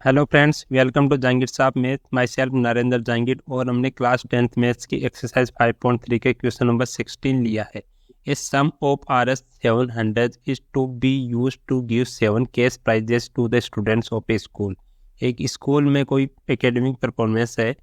Hello friends, welcome to Jahangir साहब math. Myself Narendra Jahangir. और हमने क्लास 10th मैथ्स की एक्सरसाइज 5.3 के क्वेश्चन नंबर 16 लिया है। A sum of RS 700 is to be use to give 7 cash prizes to the students of a school. एक school में कोई एकेडमिक परफॉर्मेंस है,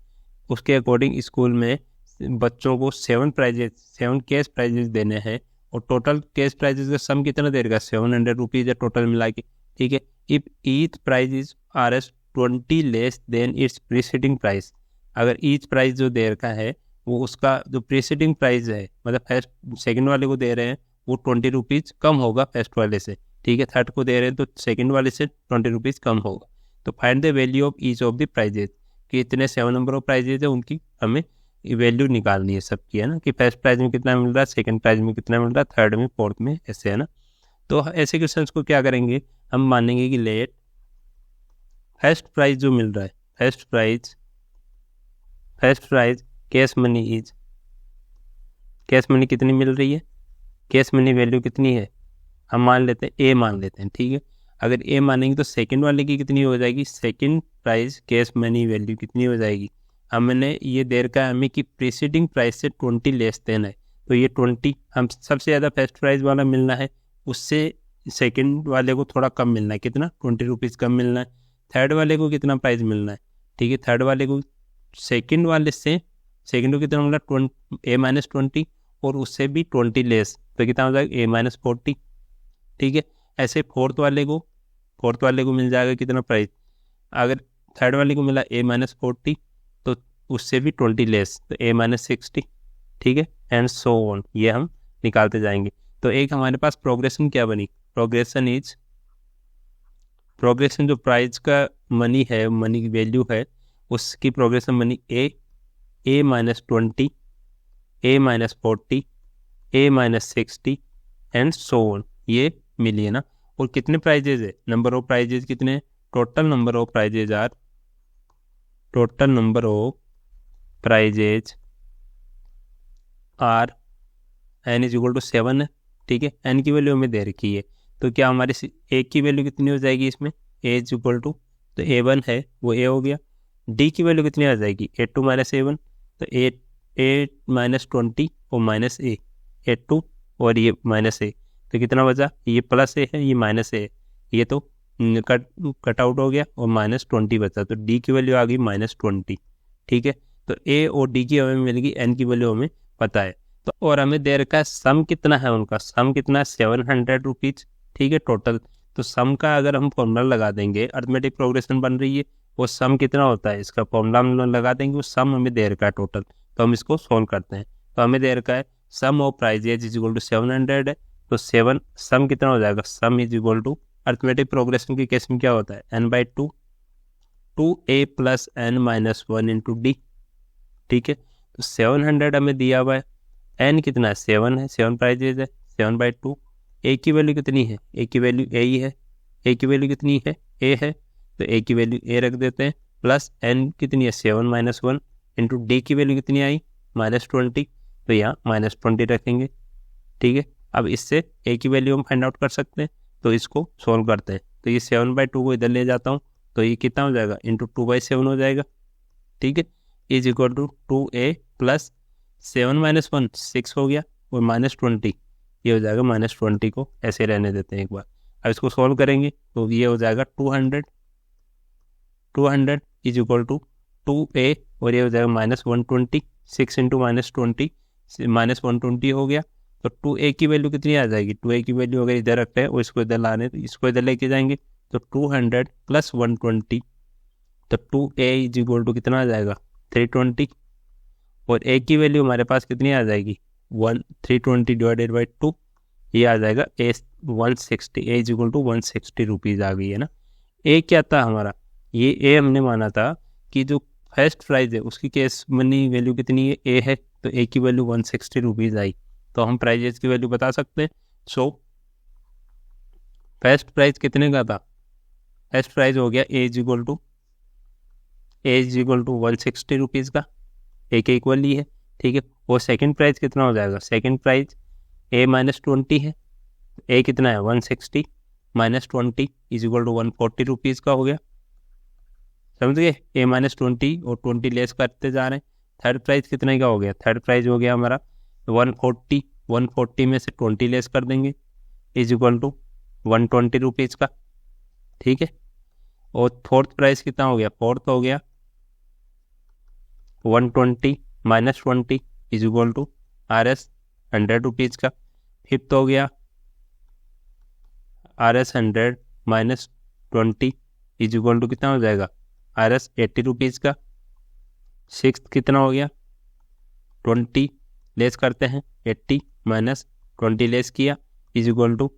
उसके अकॉर्डिंग स्कूल में बच्चों को 7 कैश प्राइजेस देने हैं। और टोटल कैश प्राइजेस का सम कितना देगा? 700 रुपीज़ है टोटल मिला के। ठीक है। If each prize is RS 20 less than its preceding price. अगर ईच प्राइस जो दे रखा है वो उसका जो प्रीसीडिंग प्राइस है, मतलब फर्स्ट सेकंड वाले को दे रहे हैं, वो 20 रुपीज़ कम होगा फर्स्ट वाले से। ठीक है। थर्ड को दे रहे हैं तो सेकंड वाले से 20 रुपीज़ कम होगा। तो find the value of each of the prizes, कि इतने 7 नंबर ऑफ प्राइजेज है, उनकी हमें वैल्यू निकालनी है सबकी, है ना, कि फर्स्ट प्राइज में कितना मिल रहा है, सेकंड प्राइज में कितना मिल रहा है, थर्ड में, फोर्थ में, ऐसे, है ना। तो ऐसे क्वेश्चंस को क्या करेंगे, हम मानेंगे कि लेट फर्स्ट प्राइज जो मिल रहा है, फर्स्ट प्राइज कैश मनी कितनी मिल रही है, कैश मनी वैल्यू कितनी है, हम मान लेते हैं ए मान लेते हैं। ठीक है। अगर ए मानेंगे तो सेकंड वाले की कितनी हो जाएगी, second price cash money value कितनी हो जाएगी। हमने ये दे रखा है हमें कि प्रीसीडिंग प्राइस से 20 लेस देना है, तो ये 20 हम सबसे ज़्यादा फर्स्ट प्राइस वाला मिलना है, उससे सेकंड वाले को थोड़ा कम मिलना है। कितना? 20 रुपीज़ कम मिलना है। थर्ड वाले को कितना प्राइस मिलना है? ठीक है। थर्ड वाले को सेकंड वाले से सेकंड को कितना मिला? A-20, और उससे भी 20 लेस, तो कितना हो जाएगा? A-40। ठीक है। ऐसे फोर्थ वाले को मिल जाएगा कितना प्राइस? अगर थर्ड वाले को मिला A-40, तो उससे भी 20 लेस, तो A-60। ठीक है। एंड सो ऑन, ये हम निकालते जाएंगे। तो एक हमारे पास प्रोग्रेशन क्या बनी? प्रोग्रेशन जो प्राइस का मनी है, मनी की वैल्यू है, उसकी प्रोग्रेशन बनी A-20, A-40, A-60 and so on, ये मिली है ना। और कितने प्राइजेज है? नंबर ऑफ प्राइजेज कितने? Total number of prizes are n is equal to 7 है। ठीक है। n की वैल्यू हमें दे रखी है, तो क्या हमारे ए की वैल्यू कितनी हो जाएगी इसमें? ए इज इक्वल टू, तो A1 है वो ए हो गया। डी की वैल्यू कितनी आ जाएगी? A2 माइनस A1, तो A-20 और माइनस A2 और ये माइनस ए, तो कितना बचा? ये प्लस ए है, ये माइनस ए है, ये तो कट आउट हो गया, और -20 बचा, तो डी की वैल्यू आ गई -20। ठीक है। तो ए और डी की हमें मिल गई, एन की वैल्यू हमें पता है। तो और हमें दे रखा है सम कितना है, उनका सम कितना है? 700 रुपीज़। ठीक है, टोटल। तो सम का अगर हम फॉर्मूला लगा देंगे, अर्थमेटिक प्रोग्रेशन बन रही है, वो सम कितना होता है, इसका फॉर्मूला हम लगा देंगे, वो सम हमें दे रखा है टोटल। तो हम इसको सोल्व करते हैं। तो हमें दे रखा है sum of prizes is equal to 700 है, तो 7 सम कितना हो जाएगा? Sum is equal to, arithmetic progression के केस में क्या होता है, n/2, 2a plus n-1 into D. ठीक है। तो 700 हमें दिया हुआ है, n कितना है? 7 है, 7 प्राइजेज है, 7/2। ए की वैल्यू कितनी है? ए की वैल्यू ए ही है। ए की वैल्यू कितनी है? ए है, तो ए की वैल्यू ए रख देते हैं, प्लस n कितनी है? 7-1 इंटू डी की वैल्यू कितनी आई? -20, तो यहाँ -20 रखेंगे। ठीक है। अब इससे ए की वैल्यू हम फाइंड आउट कर सकते हैं, तो इसको सोल्व करते हैं। तो ये 7/2 को इधर ले जाता हूँ, तो ये कितना हो जाएगा? इंटू 2/7 हो जाएगा। ठीक है। Is equal to 2a plus 7-1 6 हो गया, और -20 ये हो जाएगा, -20 को ऐसे रहने देते हैं एक बार। अब इसको सॉल्व करेंगे तो ये हो जाएगा 200 इज इक्वल टू 2a, और ये हो जाएगा -120, 6 इंटू -20, -120 हो गया। तो 2a की वैल्यू कितनी आ जाएगी? 2a की वैल्यू अगर इधर रखते हैं और इसको इधर लाने, तो इसको इधर लेके जाएंगे, तो 200 प्लस 120, तो 2a इज इक्वल टू कितना आ जाएगा? 320, और a की वैल्यू हमारे पास कितनी आ जाएगी? 320 डिवाइडेड बाई 2, ये आ जाएगा a 160, a is equal to 160 rupees आ गई है ना। a क्या था हमारा? ये a हमने माना था कि जो फर्स्ट प्राइस है उसकी कैश मनी वैल्यू कितनी है? a है, तो a की वैल्यू 160 रुपीज़ आई, तो हम प्राइजेस की वैल्यू बता सकते हैं। सो फर्स्ट प्राइस कितने का था? फर्स्ट प्राइस हो गया a is equal to 160 rupees का, a के इक्वल ही है। ठीक है। और सेकंड प्राइस कितना हो जाएगा? सेकंड प्राइस A-20 है, a कितना है? 160 -20 इज इक्वल टू 140 रुपीज़ का हो गया। समझ गए। ए माइनस 20 और 20 लेस करते जा रहे हैं। थर्ड प्राइस कितने का हो गया, थर्ड प्राइस हो गया हमारा 140, 140 में से 20 लेस कर देंगे इज इक्वल टू 120 रुपीज़ का, ठीक है। और फोर्थ प्राइस कितना हो गया, फोर्थ हो गया 120 minus 20 is equal to RS 100 rupees का। फिफ्थ हो गया RS 100 minus 20 is equal to कितना हो जाएगा, RS 80 रुपीज़ का। सिक्स कितना हो गया, 20 लेस करते हैं, 80 माइनस 20 लेस किया is equal to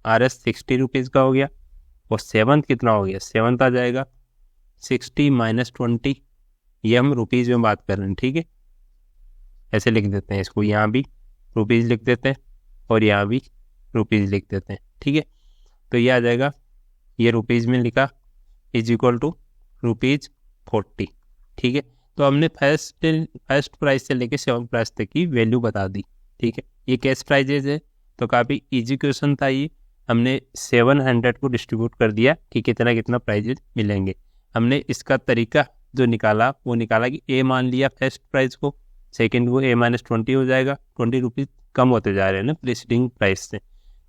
RS 60 rupees का हो गया। और सेवन्थ कितना हो गया, सेवन्थ आ जाएगा 60 माइनस 20, ये हम रुपीज़ में बात कर रहे हैं, ठीक है। ऐसे लिख देते हैं इसको, यहाँ भी रुपीज़ लिख देते हैं और यहाँ भी रुपीज़ लिख देते हैं, ठीक है। तो ये आ जाएगा, ये रुपीज़ में लिखा इज इक्वल टू ₹40, ठीक है। तो हमने फर्स्ट प्राइस से लेके सेवन्थ प्राइस तक की वैल्यू बता दी, ठीक है। ये कैश प्राइजेज है, तो काफ़ी इजी क्वेश्चन था ये। हमने 700 को डिस्ट्रीब्यूट कर दिया कि कितना कितना प्राइजेज मिलेंगे। हमने इसका तरीका जो निकाला वो निकाला कि ए मान लिया फर्स्ट प्राइस को, सेकंड को A माइनस 20 हो जाएगा, 20 रुपीज़ कम होते जा रहे हैं ना प्रीसीडिंग प्राइस से,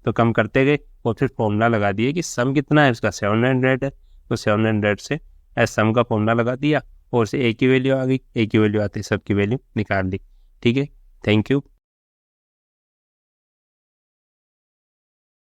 तो कम करते गए और फिर फॉर्मूला लगा दिए कि सम कितना है उसका 700 है, तो 700 से एस सम का फॉर्मूला लगा दिया और से ए की वैल्यू आ गई, ए की वैल्यू आती है सब की वैल्यू निकाल दी, ठीक है। Thank you.